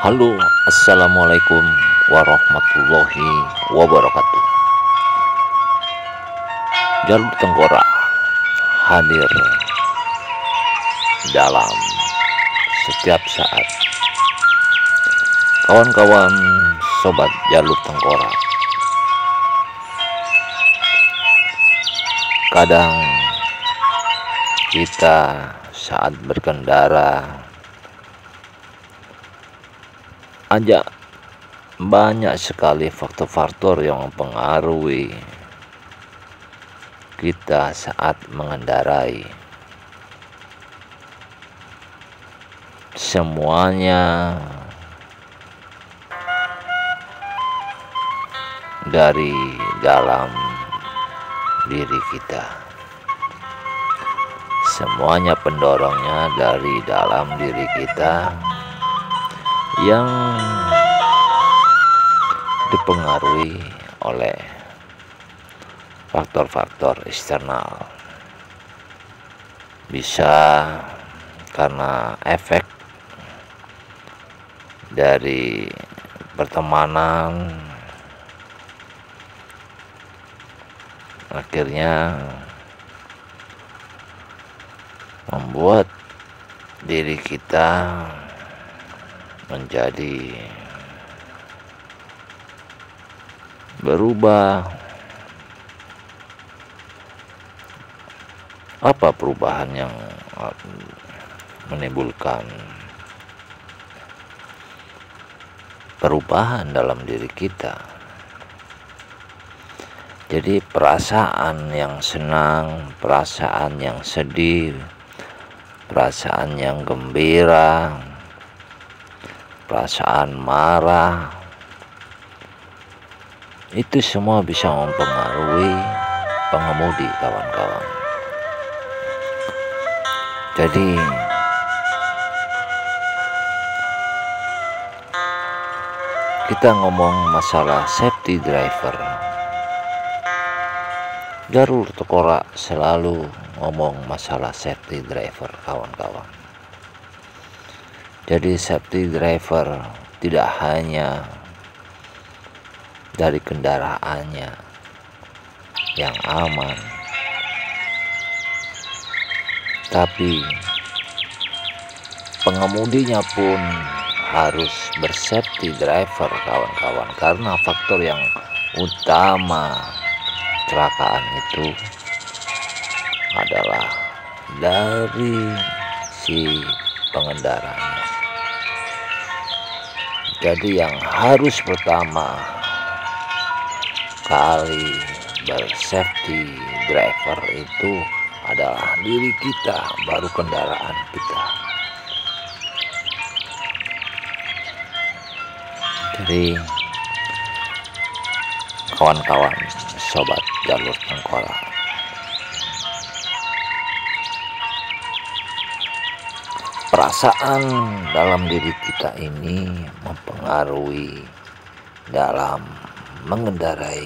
Halo, assalamualaikum warahmatullahi wabarakatuh. Jalur Tengkorak hadir dalam setiap saat. Kawan-kawan sobat Jalur Tengkorak, kadang kita saat berkendara aja banyak sekali faktor-faktor yang mempengaruhi kita saat mengendarai. Semuanya dari dalam diri kita. Semuanya pendorongnya dari dalam diri kita yang dipengaruhi oleh faktor-faktor eksternal. Bisa karena efek dari pertemanan, akhirnya membuat diri kita menjadi berubah. Apa perubahan yang menimbulkan perubahan dalam diri kita? Jadi perasaan yang senang, perasaan yang sedih, perasaan yang gembira, perasaan marah, itu semua bisa mempengaruhi pengemudi, kawan-kawan. Jadi kita ngomong masalah safety driver, Jalur Tengkorak selalu ngomong masalah safety driver, kawan-kawan. Jadi safety driver tidak hanya dari kendaraannya yang aman, tapi pengemudinya pun harus bersafety driver, kawan-kawan, karena faktor yang utama kecelakaan itu adalah dari si pengendaranya. Jadi yang harus pertama kali bersafety driver itu adalah diri kita, baru kendaraan kita. Jadi kawan-kawan sobat Jalur Tengkorak, perasaan dalam diri kita ini mempengaruhi dalam mengendarai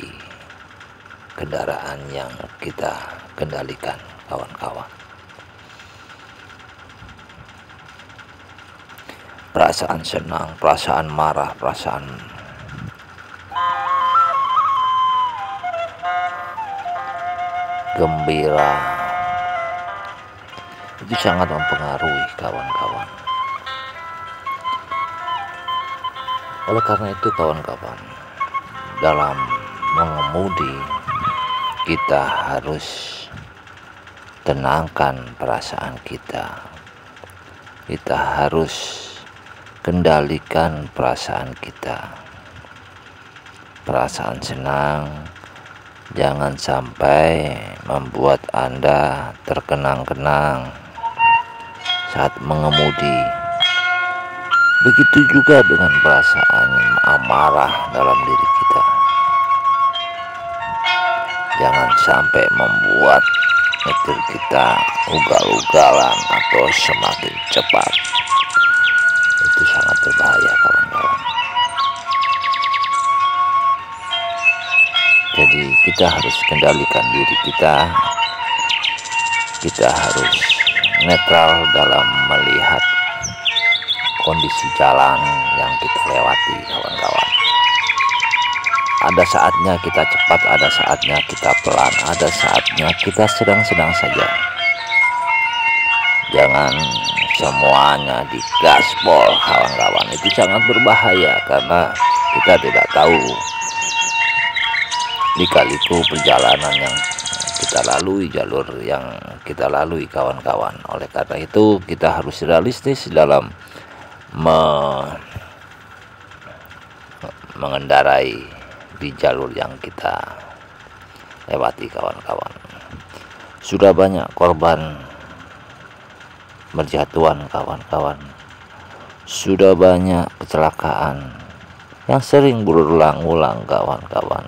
kendaraan yang kita kendalikan, kawan-kawan. Perasaan senang, perasaan marah, perasaan gembira itu sangat mempengaruhi, kawan-kawan. Oleh karena itu, kawan-kawan, dalam mengemudi kita harus tenangkan perasaan kita. Kita harus kendalikan perasaan kita. Perasaan senang jangan sampai membuat Anda terkenang-kenang saat mengemudi. Begitu juga dengan perasaan amarah dalam diri kita. Jangan sampai membuat nyetir kita ugal-ugalan atau semakin cepat. Itu sangat berbahaya, kawan-kawan. Jadi kita harus kendalikan diri kita. Kita harus netral dalam melihat kondisi jalan yang kita lewati, kawan-kawan. Ada saatnya kita cepat, ada saatnya kita pelan, ada saatnya kita sedang-sedang saja. Jangan semuanya digaspol, kawan-kawan. Itu sangat berbahaya karena kita tidak tahu lika-liku perjalanan yang kita lalui, jalur yang kita lalui, kawan-kawan. Oleh karena itu kita harus realistis dalam mengendarai di jalur yang kita lewati, kawan-kawan. Sudah banyak korban berjatuhan, kawan-kawan. Sudah banyak kecelakaan yang sering berulang-ulang, kawan-kawan.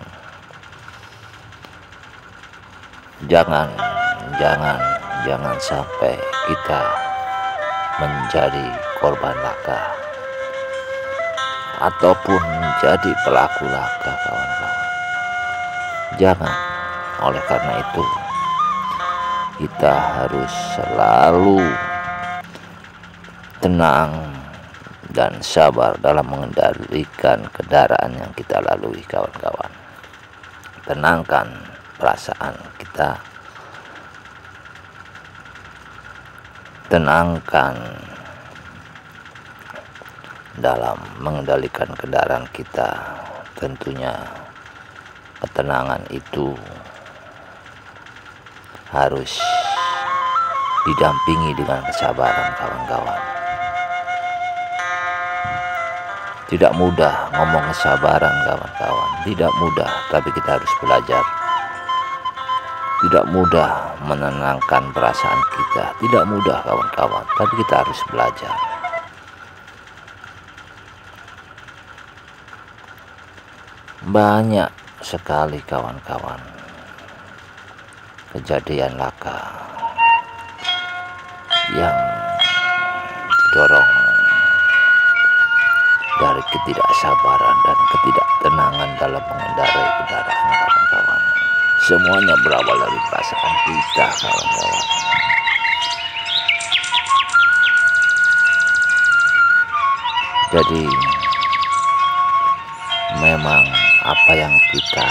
Jangan sampai kita menjadi korban laka ataupun menjadi pelaku laka, kawan-kawan. Jangan. Oleh karena itu kita harus selalu tenang dan sabar dalam mengendalikan kendaraan yang kita lalui, kawan-kawan. Tenangkan perasaan kita, tenangkan dalam mengendalikan kendaraan kita. Tentunya ketenangan itu harus didampingi dengan kesabaran, kawan-kawan. Tidak mudah ngomong kesabaran, kawan-kawan. Tidak mudah, tapi kita harus belajar. Tidak mudah menenangkan perasaan kita. Tidak mudah, kawan-kawan, tapi kita harus belajar. Banyak sekali, kawan-kawan, kejadian laka yang didorong dari ketidaksabaran dan ketidaktenangan dalam mengendarai kendaraan, kawan-kawan. Semuanya berawal dari perasaan kita, kawan-kawan. Jadi memang apa yang kita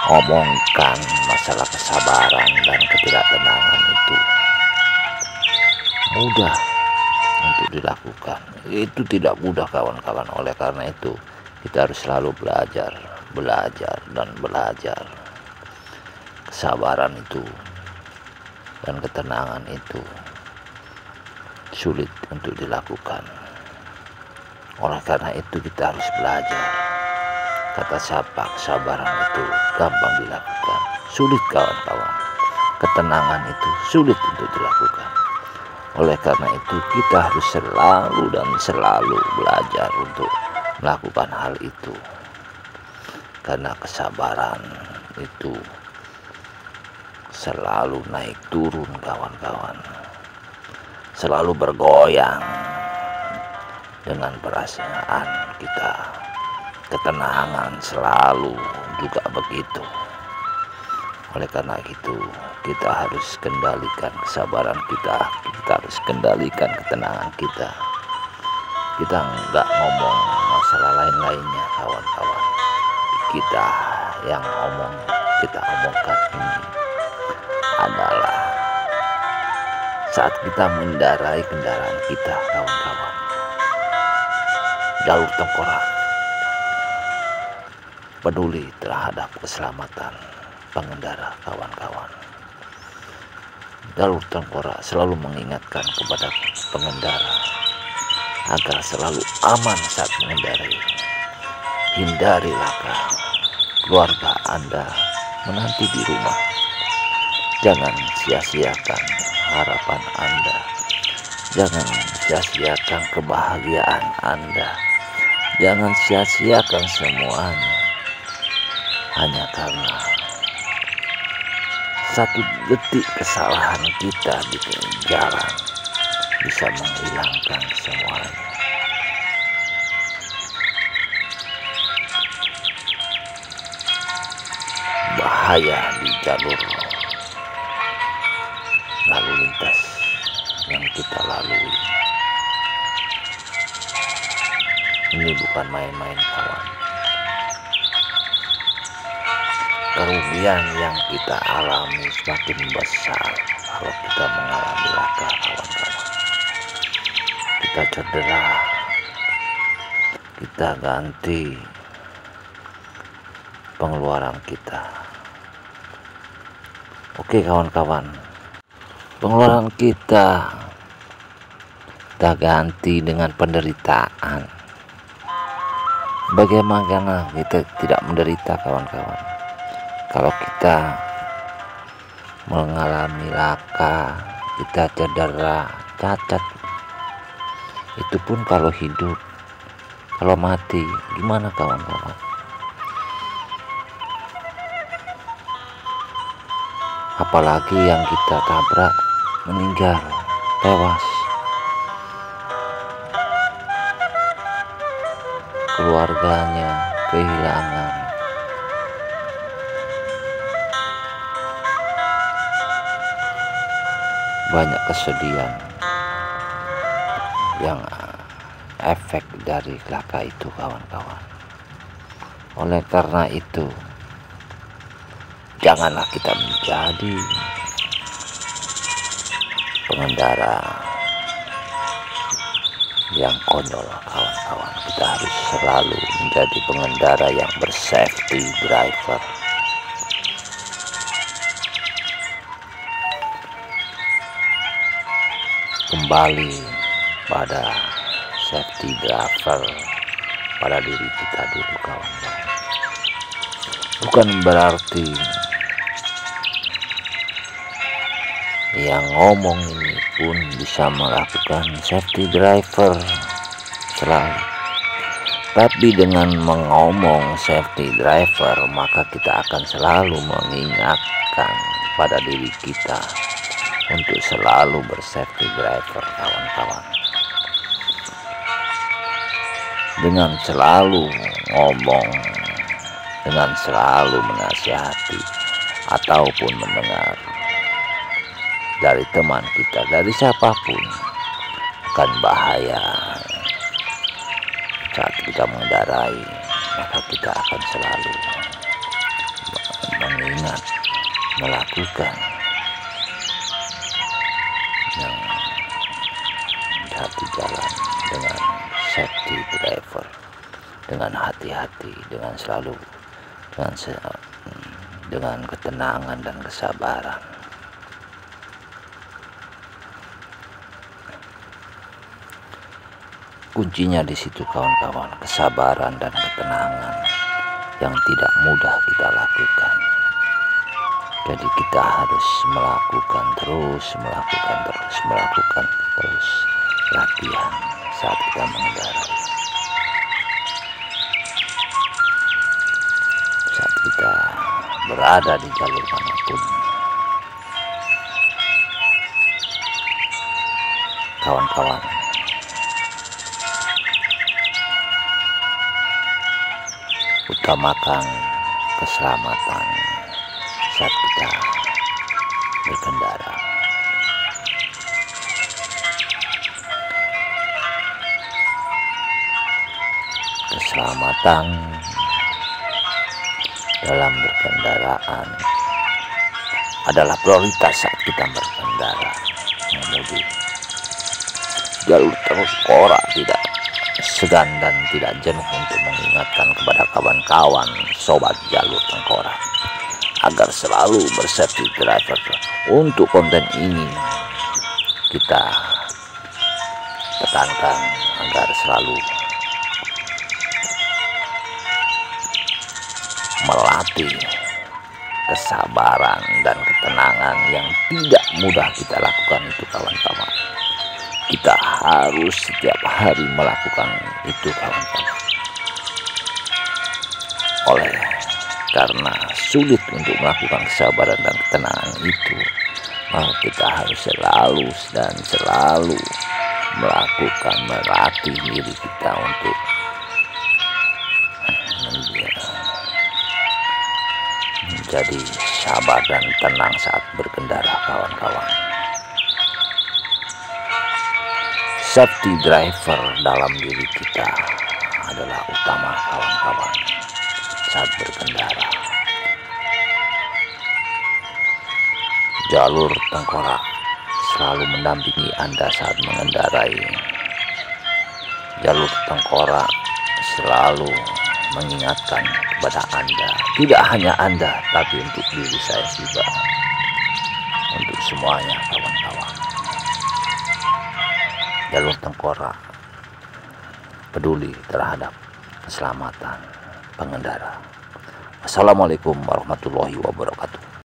omongkan masalah kesabaran dan ketidaktenangan itu mudah untuk dilakukan. Itu tidak mudah, kawan-kawan. Oleh karena itu kita harus selalu belajar dan belajar. Kesabaran itu dan ketenangan itu sulit untuk dilakukan. Oleh karena itu kita harus belajar. Kata siapa, kesabaran itu gampang dilakukan? Sulit, kawan-kawan. Ketenangan itu sulit untuk dilakukan. Oleh karena itu kita harus selalu belajar untuk melakukan hal itu. Karena kesabaran itu selalu naik turun, kawan-kawan. Selalu bergoyang dengan perasaan kita. Ketenangan selalu juga begitu. Oleh karena itu kita harus kendalikan kesabaran kita. Kita harus kendalikan ketenangan kita. Kita nggak ngomong masalah lain-lainnya, kawan-kawan. Kita yang kita omongkan ini adalah saat kita mengendarai kendaraan kita, kawan-kawan. Jalur tengkorak peduli terhadap keselamatan pengendara, kawan-kawan. Jalur tengkorak selalu mengingatkan kepada pengendara agar selalu aman saat mengendarai. Hindari laka. Keluarga Anda menanti di rumah. Jangan sia-siakan harapan Anda. Jangan sia-siakan kebahagiaan Anda. Jangan sia-siakan semuanya hanya karena satu detik kesalahan kita di jalan bisa menghilangkan semuanya. Bahaya di jalur lalu lintas yang kita lalui Ini bukan main-main kawan. Kerugian yang kita alami semakin besar kalau kita mengalami laka kawan-kawan. Kita cedera, kita ganti pengeluaran kita. Oke kawan-kawan, pengeluaran kita ganti dengan penderitaan. Bagaimana kita tidak menderita kawan-kawan? Kalau kita mengalami laka, kita cedera, cacat, itu pun kalau hidup. Kalau mati, gimana kawan-kawan? Apalagi yang kita tabrak, meninggal, tewas. Keluarganya kehilangan. Banyak kesedihan yang efek dari laka itu kawan-kawan. Oleh karena itu, janganlah kita menjadi pengendara yang konyol kawan-kawan. Kita harus selalu menjadi pengendara yang bersafety driver. Kembali pada safety driver pada diri kita dulu kawan-kawan. Bukan berarti yang ngomong ini pun bisa melakukan safety driver selalu. Tapi dengan mengomong safety driver, maka kita akan selalu mengingatkan pada diri kita untuk selalu bersafety driver kawan-kawan. Dengan selalu ngomong, dengan selalu menasihati ataupun mendengar dari teman kita, dari siapapun, akan bahaya saat kita mengendarai, maka kita akan selalu mengingat, melakukan yang satu jalan dengan safety driver, dengan hati-hati, dengan selalu dengan ketenangan dan kesabaran. Kuncinya di situ kawan-kawan, kesabaran dan ketenangan yang tidak mudah kita lakukan. Jadi kita harus melakukan terus latihan saat kita mengendarai. Saat kita berada di jalur manapun, kawan-kawan, utamakan keselamatan saat kita berkendara. Keselamatan dalam berkendaraan adalah prioritas saat kita berkendara mengemudi. Jalur tengkorak tidak segan dan tidak jenuh untuk mengingatkan kepada kawan-kawan sobat jalur tengkorak agar selalu bersafety driver. Untuk konten ini kita tekankan agar selalu melatih kesabaran dan ketenangan yang tidak mudah kita lakukan itu kawan-kawan. Kita harus setiap hari melakukan itu kawan-kawan. Oleh karena sulit untuk melakukan kesabaran dan ketenangan itu, maka kita harus selalu melakukan, melatih diri kita untuk menjadi sabar dan tenang saat berkendara kawan-kawan. Safety driver dalam diri kita adalah utama kawan-kawan saat berkendara. Jalur tengkorak selalu mendampingi Anda saat mengendarai. Jalur tengkorak selalu mengingatkan kepada Anda, tidak hanya Anda, tapi untuk diri saya juga, untuk semuanya kawan-kawan. Jalur tengkorak peduli terhadap keselamatan pengendara. Assalamualaikum warahmatullahi wabarakatuh.